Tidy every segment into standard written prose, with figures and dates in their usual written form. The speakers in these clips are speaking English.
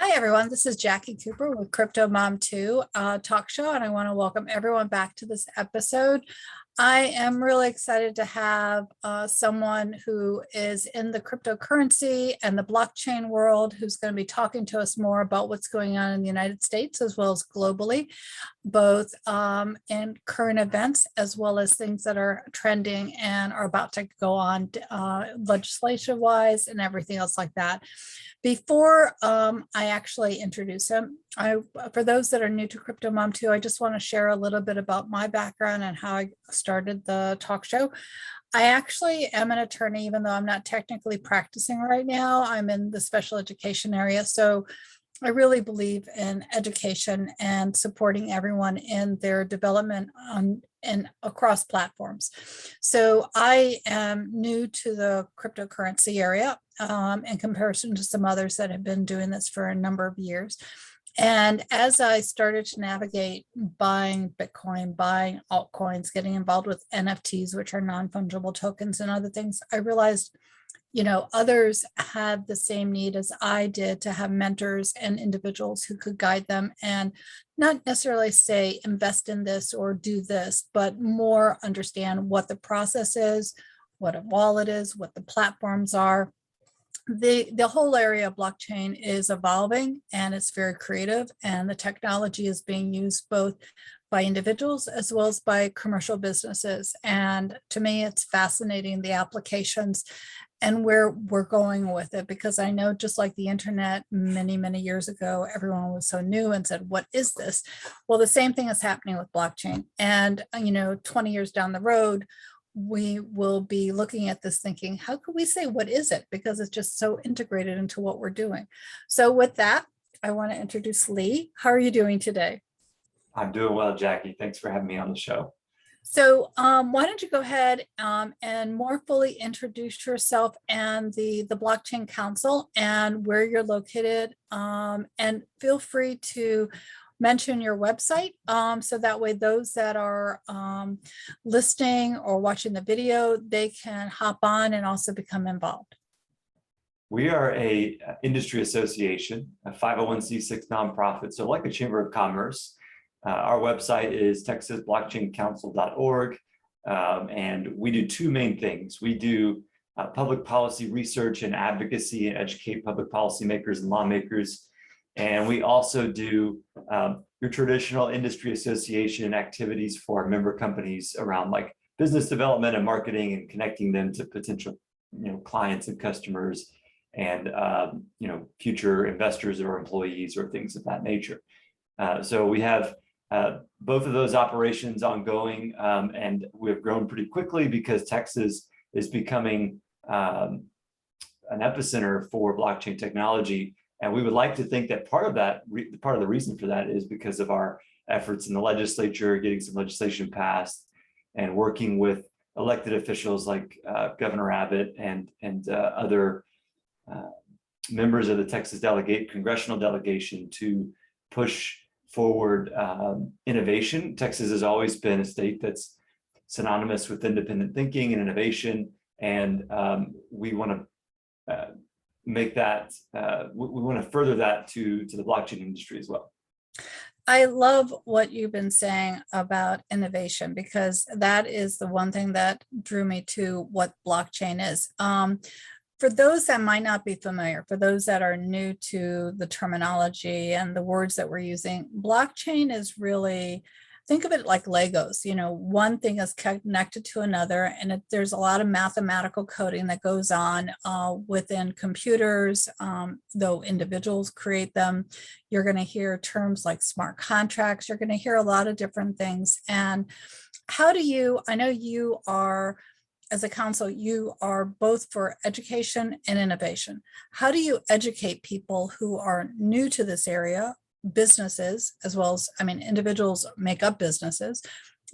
Hi, everyone. This is Jacqui Cooper with CryptoMom2 Talk Show, and I want to welcome everyone back to this episode. I am really excited to have someone who is in the cryptocurrency and the blockchain world who's going to be talking to us more about what's going on in the United States as well as globally, both in current events as well as things that are trending and are about to go on legislation-wise and everything else like that. Before I actually introduce him, for those that are new to CryptoMom2, I just want to share a little bit about my background and how I started the talk show. I actually am an attorney, even though I'm not technically practicing right now. I'm in the special education area. So I really believe in education and supporting everyone in their development and across platforms. So I am new to the cryptocurrency area in comparison to some others that have been doing this for a number of years. And as I started to navigate buying Bitcoin, buying altcoins, getting involved with NFTs, which are non-fungible tokens and other things, I realized others had the same need as I did to have mentors and individuals who could guide them and not necessarily say, invest in this or do this, but more understand what the process is, what a wallet is, what the platforms are. The whole area of blockchain is evolving and it's very creative, and the technology is being used both by individuals as well as by commercial businesses. And to me, it's fascinating, the applications and where we're going with it, because I know just like the internet many, many years ago, everyone was so new and said, what is this? Well, the same thing is happening with blockchain. And, 20 years down the road, we will be looking at this thinking, how could we say, what is it? Because it's just so integrated into what we're doing. So with that, I want to introduce Lee. How are you doing today? I'm doing well, Jackie. Thanks for having me on the show. So why don't you go ahead and more fully introduce yourself and the Blockchain Council and where you're located, and feel free to mention your website so that way those that are listening or watching the video, they can hop on and also become involved. We are a industry association, a 501c6 nonprofit, so like a chamber of commerce. Our website is texasblockchaincouncil.org, and we do two main things. We do public policy research and advocacy and educate public policy makers and lawmakers. And we also do your traditional industry association activities for member companies around like business development and marketing and connecting them to potential clients and customers and future investors or employees or things of that nature. So we have both of those operations ongoing, and we've grown pretty quickly because Texas is becoming an epicenter for blockchain technology. And we would like to think that part of the reason for that is because of our efforts in the legislature, getting some legislation passed and working with elected officials like Governor Abbott and other members of the Texas congressional delegation to push forward innovation. Texas has always been a state that's synonymous with independent thinking and innovation, and we want to make that, we want to further that to the blockchain industry as well. I love what you've been saying about innovation, because that is the one thing that drew me to what blockchain is. For those that might not be familiar, for those that are new to the terminology and the words that we're using, blockchain is really, think of it like Legos. One thing is connected to another, and there's a lot of mathematical coding that goes on within computers, though individuals create them. You're going to hear terms like smart contracts. You're going to hear a lot of different things. And I know you are, as a council, you are both for education and innovation. How do you educate people who are new to this area, businesses, as well as, individuals make up businesses,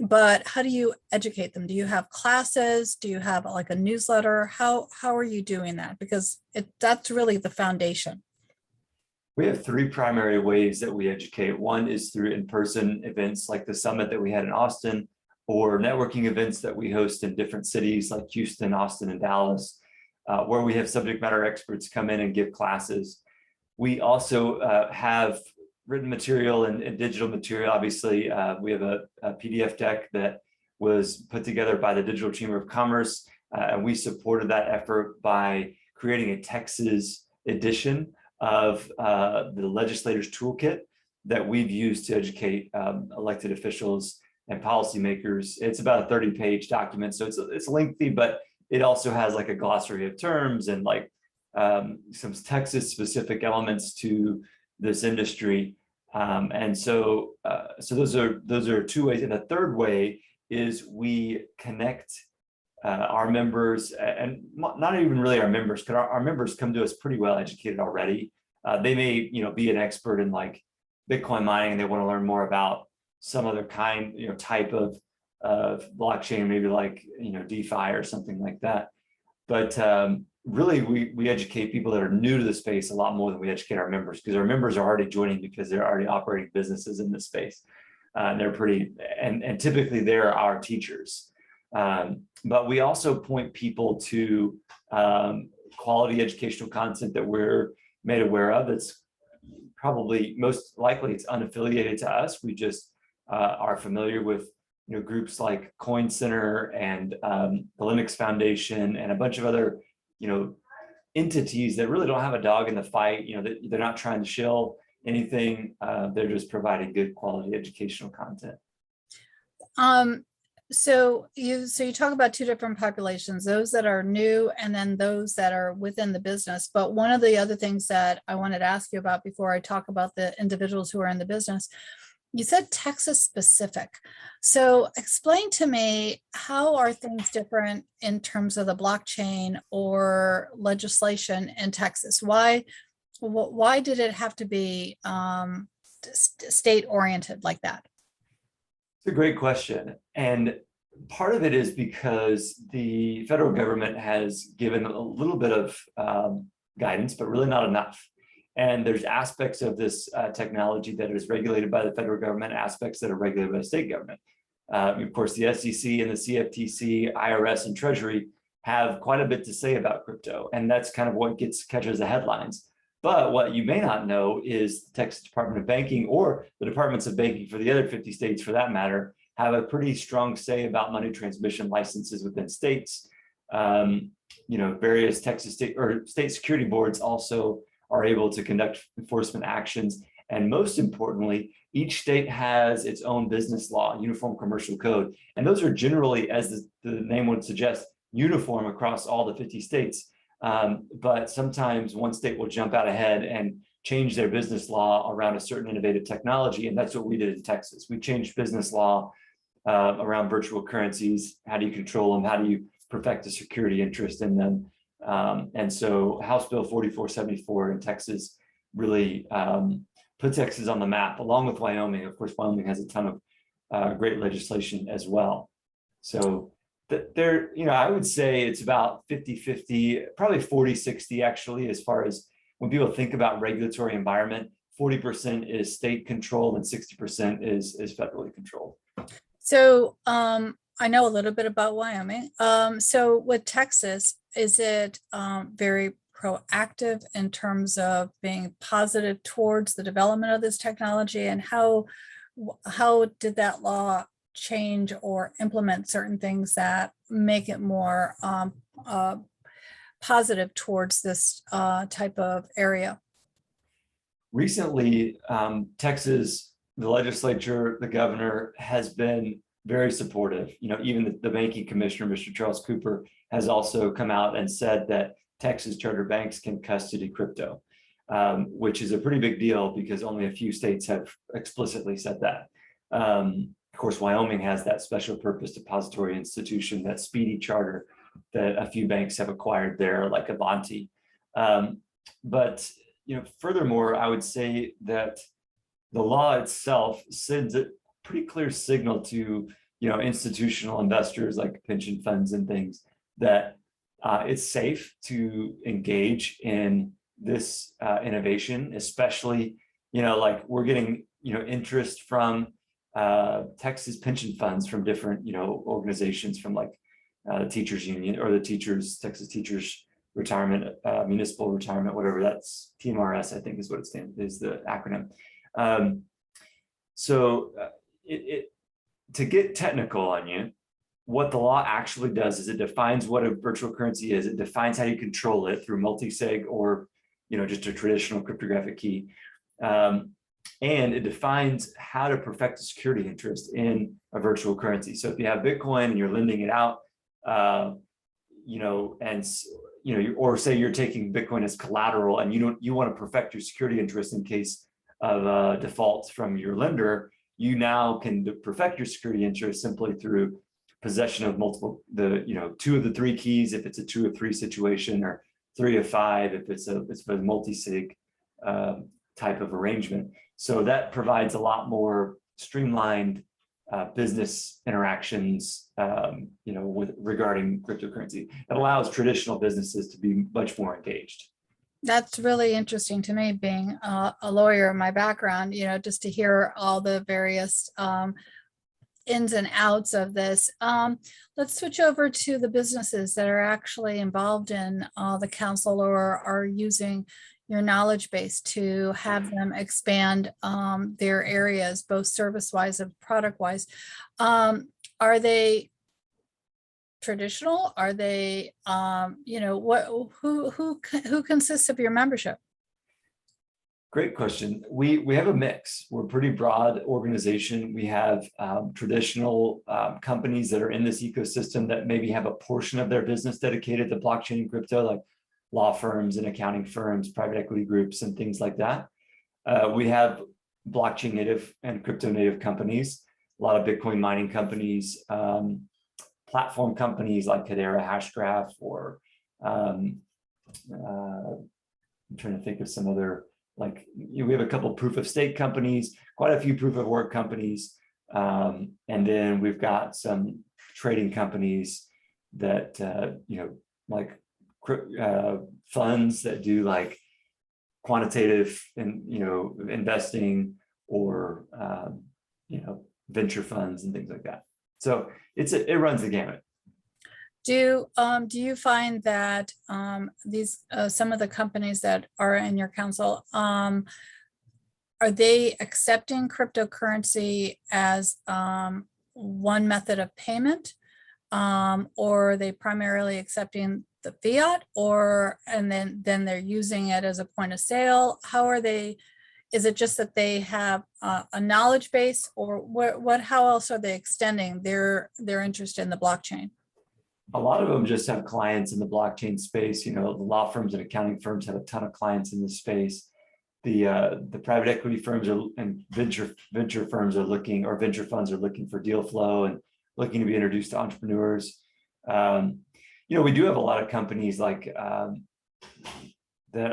but how do you educate them? Do you have classes? Do you have like a newsletter? How are you doing that? Because that's really the foundation. We have three primary ways that we educate. One is through in-person events like the summit that we had in Austin, or networking events that we host in different cities like Houston, Austin, and Dallas, where we have subject matter experts come in and give classes. We also have written material and digital material. Obviously, we have a PDF deck that was put together by the Digital Chamber of Commerce, and we supported that effort by creating a Texas edition of the Legislators Toolkit that we've used to educate elected officials and policymakers. It's about a 30-page document, so it's lengthy, but it also has like a glossary of terms and like some Texas-specific elements to this industry. And so those are two ways. And the third way is we connect our members, and not even really our members, because our members come to us pretty well educated already. They may, be an expert in like Bitcoin mining, and they want to learn more about some other kind, type of blockchain, maybe like DeFi or something like that. But really, we educate people that are new to the space a lot more than we educate our members, because our members are already joining because they're already operating businesses in this space. They're pretty, and typically they're our teachers. But we also point people to quality educational content that we're made aware of. That's probably most likely it's unaffiliated to us. We just are familiar with groups like Coin Center and the Linux Foundation and a bunch of other entities that really don't have a dog in the fight. They're not trying to shill anything. They're just providing good quality educational content. So you talk about two different populations, those that are new and then those that are within the business. But one of the other things that I wanted to ask you about before I talk about the individuals who are in the business, you said Texas specific. So explain to me, how are things different in terms of the blockchain or legislation in Texas? Why did it have to be state oriented like that? It's a great question. And part of it is because the federal government has given a little bit of guidance, but really not enough. And there's aspects of this technology that is regulated by the federal government, aspects that are regulated by the state government. Of course, the SEC and the CFTC, IRS, and Treasury have quite a bit to say about crypto. And that's kind of what catches the headlines. But what you may not know is the Texas Department of Banking, or the departments of banking for the other 50 states for that matter, have a pretty strong say about money transmission licenses within states. Various Texas state security boards also are able to conduct enforcement actions. And most importantly, each state has its own business law, Uniform Commercial Code. And those are generally, as the name would suggest, uniform across all the 50 states. But sometimes one state will jump out ahead and change their business law around a certain innovative technology. And that's what we did in Texas. We changed business law around virtual currencies. How do you control them? How do you perfect a security interest in them? And so House Bill 4474 in Texas really put Texas on the map, along with Wyoming. Of course, Wyoming has a ton of great legislation as well. So I would say it's about 50-50, probably 40-60 actually, as far as when people think about regulatory environment, 40% is state controlled and 60% is federally controlled. So I know a little bit about Wyoming. So with Texas, is it very proactive in terms of being positive towards the development of this technology? And how did that law change or implement certain things that make it more positive towards this type of area? Recently, Texas, the legislature, the governor has been very supportive. Even the banking commissioner, Mr. Charles Cooper, has also come out and said that Texas charter banks can custody crypto, which is a pretty big deal because only a few states have explicitly said that. Of course, Wyoming has that special purpose depository institution, that speedy charter that a few banks have acquired there, like Avanti. But furthermore, I would say that the law itself sends a pretty clear signal to institutional investors like pension funds and things that it's safe to engage in this innovation, especially like we're getting interest from Texas pension funds from different organizations, from like the teachers union or the Texas Teachers retirement, municipal retirement, whatever that's TMRS, I think is what it stands, is the acronym. To get technical on you, what the law actually does is it defines what a virtual currency is. It defines how you control it through multi-sig or, just a traditional cryptographic key. And it defines how to perfect a security interest in a virtual currency. So if you have Bitcoin and you're lending it out, or say you're taking Bitcoin as collateral and you want to perfect your security interest in case of default from your lender, you now can perfect your security interest simply through possession of multiple, 2 of the 3 keys if it's a 2 of 3 situation, or 3 of 5 if it's a multi-sig type of arrangement. So that provides a lot more streamlined business interactions, regarding cryptocurrency. It allows traditional businesses to be much more engaged. That's really interesting to me, being a lawyer in my background, just to hear all the various ins and outs of this. Let's switch over to the businesses that are actually involved in the council or are using your knowledge base to have them expand their areas, both service-wise and product-wise. Are they traditional? Are they, who consists of your membership? Great question. We have a mix. We're a pretty broad organization. We have traditional companies that are in this ecosystem that maybe have a portion of their business dedicated to blockchain and crypto, like law firms and accounting firms, private equity groups, and things like that. We have blockchain native and crypto native companies, a lot of Bitcoin mining companies, platform companies like Hedera, Hashgraph, or I'm trying to think of some other, we have a couple proof of stake companies, quite a few proof of work companies, and then we've got some trading companies that funds that do quantitative and investing, or venture funds and things like that. So it runs the gamut. Do you find that these some of the companies that are in your council, are they accepting cryptocurrency as one method of payment, or are they primarily accepting the fiat, and then they're using it as a point of sale? How are they? Is it just that they have a knowledge base, or how else are they extending their interest in the blockchain? A lot of them just have clients in the blockchain space. The law firms and accounting firms have a ton of clients in this space. The private equity firms and venture firms are looking, or venture funds are looking for deal flow and looking to be introduced to entrepreneurs. We do have a lot of companies that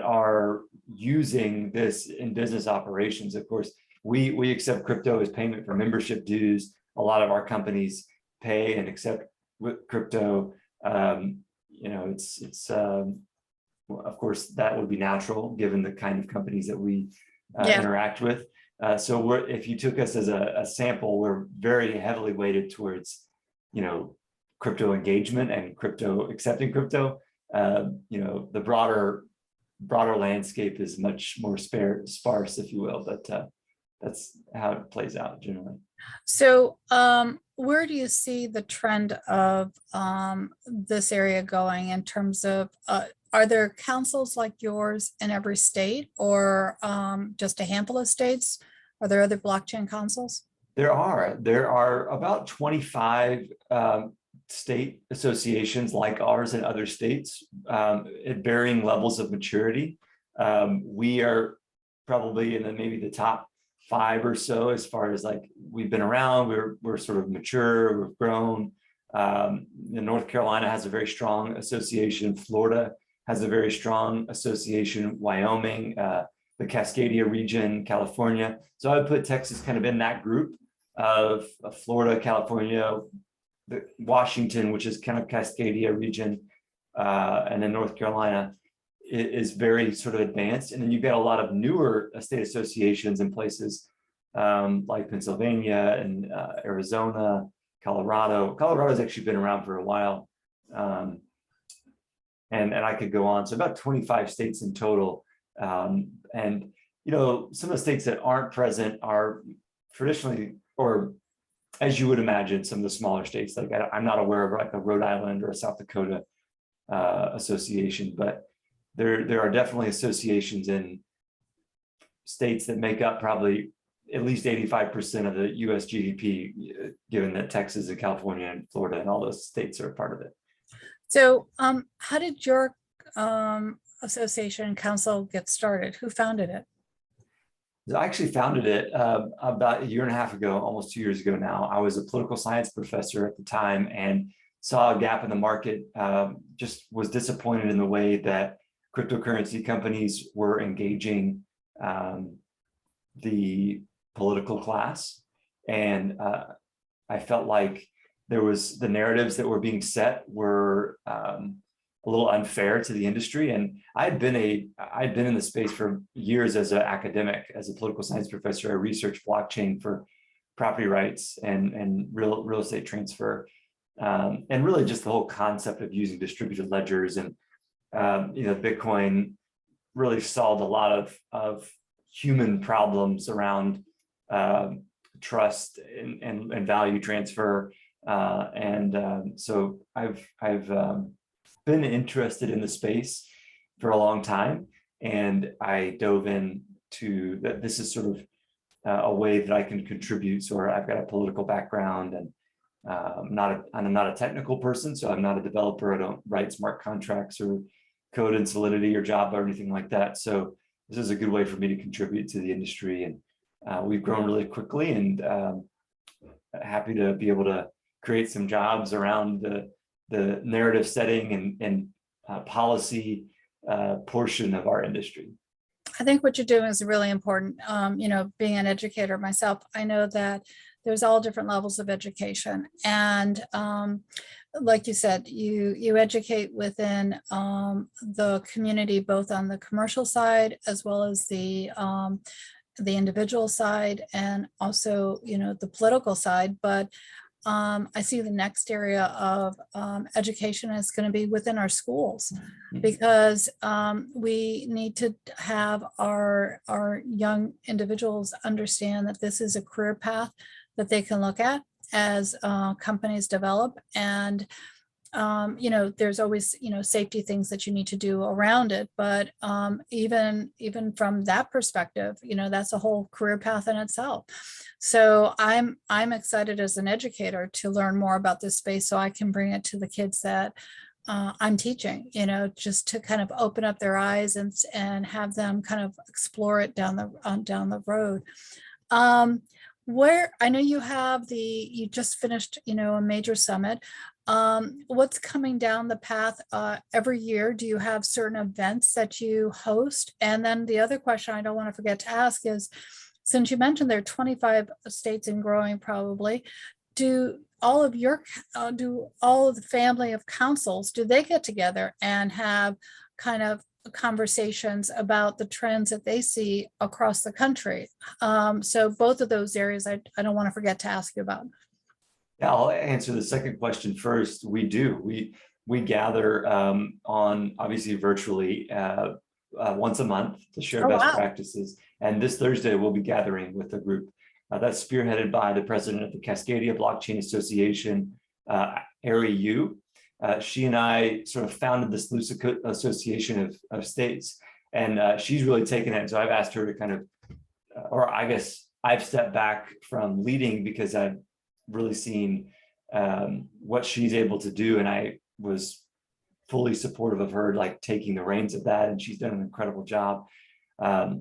are using this in business operations. Of course, we accept crypto as payment for membership dues. A lot of our companies pay and accept with crypto. Of course, that would be natural given the kind of companies that we interact with. So if you took us as a sample, we're very heavily weighted towards, crypto engagement and accepting crypto. The broader landscape is much more sparse, if you will, but that's how it plays out generally. So where do you see the trend of this area going in terms of, are there councils like yours in every state, or just a handful of states? Are there other blockchain councils? There are about 25 state associations like ours in other states at varying levels of maturity. We are probably in maybe the top 5 or so as far as we've been around. We're sort of mature, we've grown. North Carolina has a very strong association. Florida has a very strong association. Wyoming, the Cascadia region, California. So I would put Texas kind of in that group of Florida, California, Washington, which is kind of Cascadia region, and then North Carolina is very sort of advanced. And then you've got a lot of newer state associations in places like Pennsylvania and Arizona, Colorado. Colorado's actually been around for a while. and I could go on. So about 25 states in total. And, some of the states that aren't present are traditionally, or as you would imagine, some of the smaller states. Like I'm not aware of like a Rhode Island or a South Dakota association, but there are definitely associations in states that make up probably at least 85% of the US GDP, given that Texas and California and Florida and all those states are a part of it. So how did your association council get started? Who founded it? I actually founded it about a year and a half ago, almost 2 years ago now. I was a political science professor at the time and saw a gap in the market, just was disappointed in the way that cryptocurrency companies were engaging the political class. And I felt like the narratives that were being set were a little unfair to the industry. And I'd been in the space for years as an academic, as a political science professor. I researched blockchain for property rights and real estate transfer. And really just the whole concept of using distributed ledgers. And Bitcoin really solved a lot of human problems around trust and value transfer. So I've been interested in the space for a long time, and I dove into that. This is sort of a way that I can contribute. So I've got a political background, and I'm not a technical person, so I'm not a developer. I don't write smart contracts or code in Solidity or Java or anything like that. So this is a good way for me to contribute to the industry, and we've grown really quickly, and happy to be able to create some jobs around the narrative setting and policy portion of our industry. I think what you're doing is really important. Being an educator myself, I know that there's all different levels of education. And like you said, you educate within the community, both on the commercial side as well as the individual side, and also, the political side. But I see the next area of education is going to be within our schools, because we need to have our young individuals understand that this is a career path that they can look at as companies develop. And there's always safety things that you need to do around it, but even from that perspective, that's a whole career path in itself. So I'm excited as an educator to learn more about this space, so I can bring it to the kids that I'm teaching, just to kind of open up their eyes and have them kind of explore it down the road. Where I know you just finished, a major summit. What's coming down the path every year? Do you have certain events that you host? And then the other question I don't want to forget to ask is, since you mentioned there are 25 states and growing probably, do all of the family of councils, do they get together and have kind of conversations about the trends that they see across the country? So both of those areas I don't want to forget to ask you about. Yeah, I'll answer the second question first. We do. We gather on, obviously virtually, once a month to share best practices. And this Thursday we'll be gathering with a group that's spearheaded by the president of the Cascadia Blockchain Association, Ari Yu. She and I sort of founded this loose association of states, and she's really taken it. So I've asked her to kind of, or I guess I've stepped back from leading because I've really seen what she's able to do, and I was fully supportive of her like taking the reins of that, and she's done an incredible job.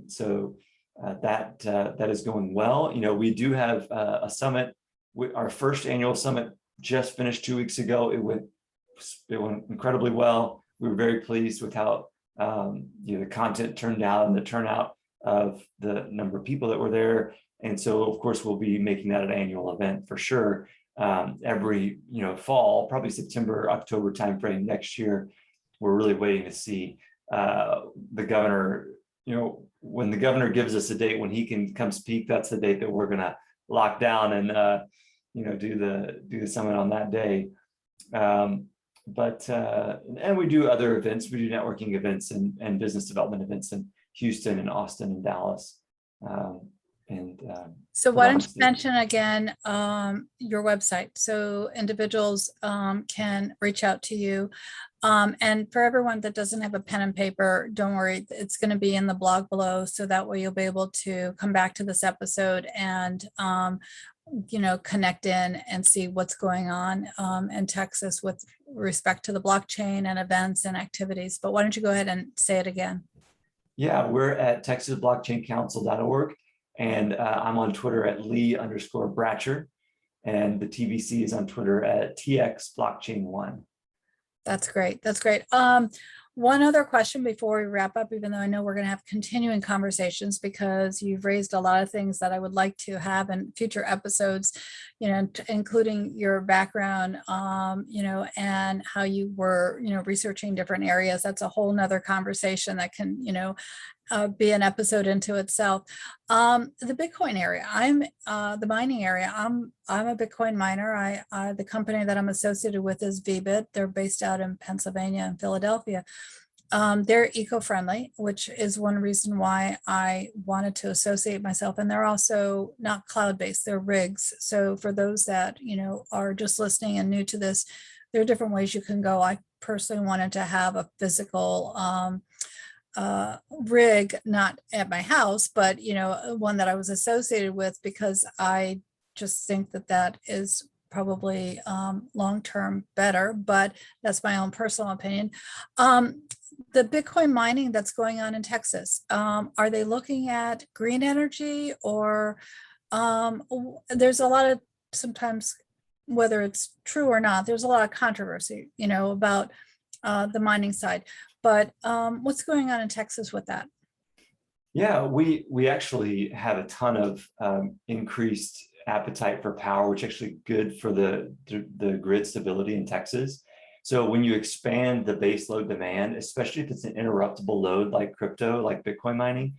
So that is going well. We do have a summit. Our first annual summit just finished 2 weeks ago. It went incredibly well. We were very pleased with how the content turned out and the turnout of the number of people that were there. And so, of course, we'll be making that an annual event for sure. Every fall, probably September, October timeframe next year. We're really waiting to see the governor. When the governor gives us a date when he can come speak, that's the date that we're going to lock down and do the summit on that day. And we do other events. We do networking events and business development events in Houston and Austin and Dallas. So why around don't the you state. mention again your website so individuals can reach out to you. And for everyone that doesn't have a pen and paper, don't worry, it's going to be in the blog below. So that way you'll be able to come back to this episode and connect in and see what's going on in Texas with respect to the blockchain and events and activities. But why don't you go ahead and say it again? Yeah, we're at texasblockchaincouncil.org. And I'm on Twitter at Lee_Bratcher. And the TBC is on Twitter at TXBlockchain1. That's great. That's great. One other question before we wrap up, even though I know we're going to have continuing conversations because you've raised a lot of things that I would like to have in future episodes, including your background, and how you were, researching different areas. That's a whole nother conversation that can, be an episode into itself. The Bitcoin area, the mining area. I'm a Bitcoin miner. The company that I'm associated with is VBit. They're based out in Pennsylvania and Philadelphia. They're eco-friendly, which is one reason why I wanted to associate myself. And they're also not cloud-based, they're rigs. So for those that, are just listening and new to this, there are different ways you can go. I personally wanted to have a physical rig, not at my house, but, one that I was associated with, because I just think that is probably long-term better, but that's my own personal opinion. The Bitcoin mining that's going on in Texas, are they looking at green energy or there's a lot of sometimes, whether it's true or not, there's a lot of controversy, about the mining side. But what's going on in Texas with that? Yeah, we actually have a ton of increased appetite for power, which is actually good for the grid stability in Texas. So when you expand the base load demand, especially if it's an interruptible load like crypto, like Bitcoin mining,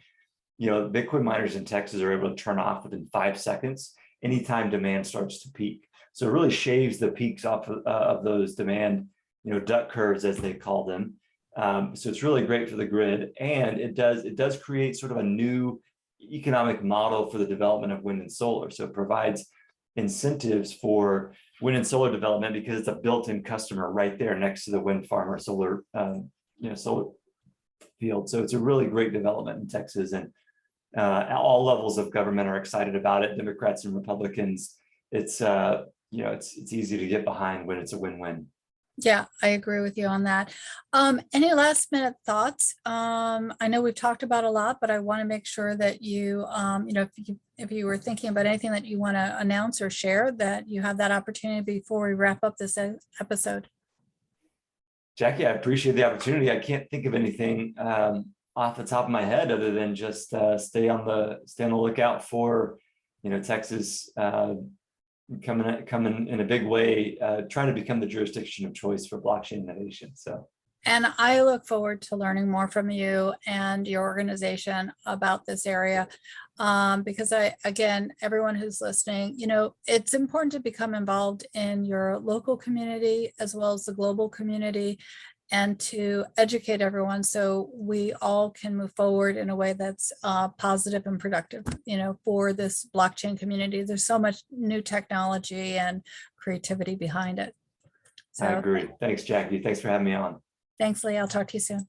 Bitcoin miners in Texas are able to turn off within 5 seconds anytime demand starts to peak. So it really shaves the peaks off of those demand, duck curves, as they call them. So it's really great for the grid, and it does create sort of a new economic model for the development of wind and solar. So it provides incentives for wind and solar development because it's a built-in customer right there next to the wind farm or solar, solar field. So it's a really great development in Texas, and all levels of government are excited about it. Democrats and Republicans. It's it's easy to get behind when it's a win-win. Yeah, I agree with you on that. Any last minute thoughts? I know we've talked about a lot, but I want to make sure that you, if you were thinking about anything that you want to announce or share, that you have that opportunity before we wrap up this episode. Jacqui, I appreciate the opportunity. I can't think of anything off the top of my head other than just stay on the lookout for, Texas coming in a big way, trying to become the jurisdiction of choice for blockchain innovation. And I look forward to learning more from you and your organization about this area, because again, everyone who's listening, it's important to become involved in your local community as well as the global community, and to educate everyone so we all can move forward in a way that's positive and productive, for this blockchain community. There's so much new technology and creativity behind it. So I agree. Thanks, Jacqui. Thanks for having me on. thanks, Lee. I'll talk to you soon.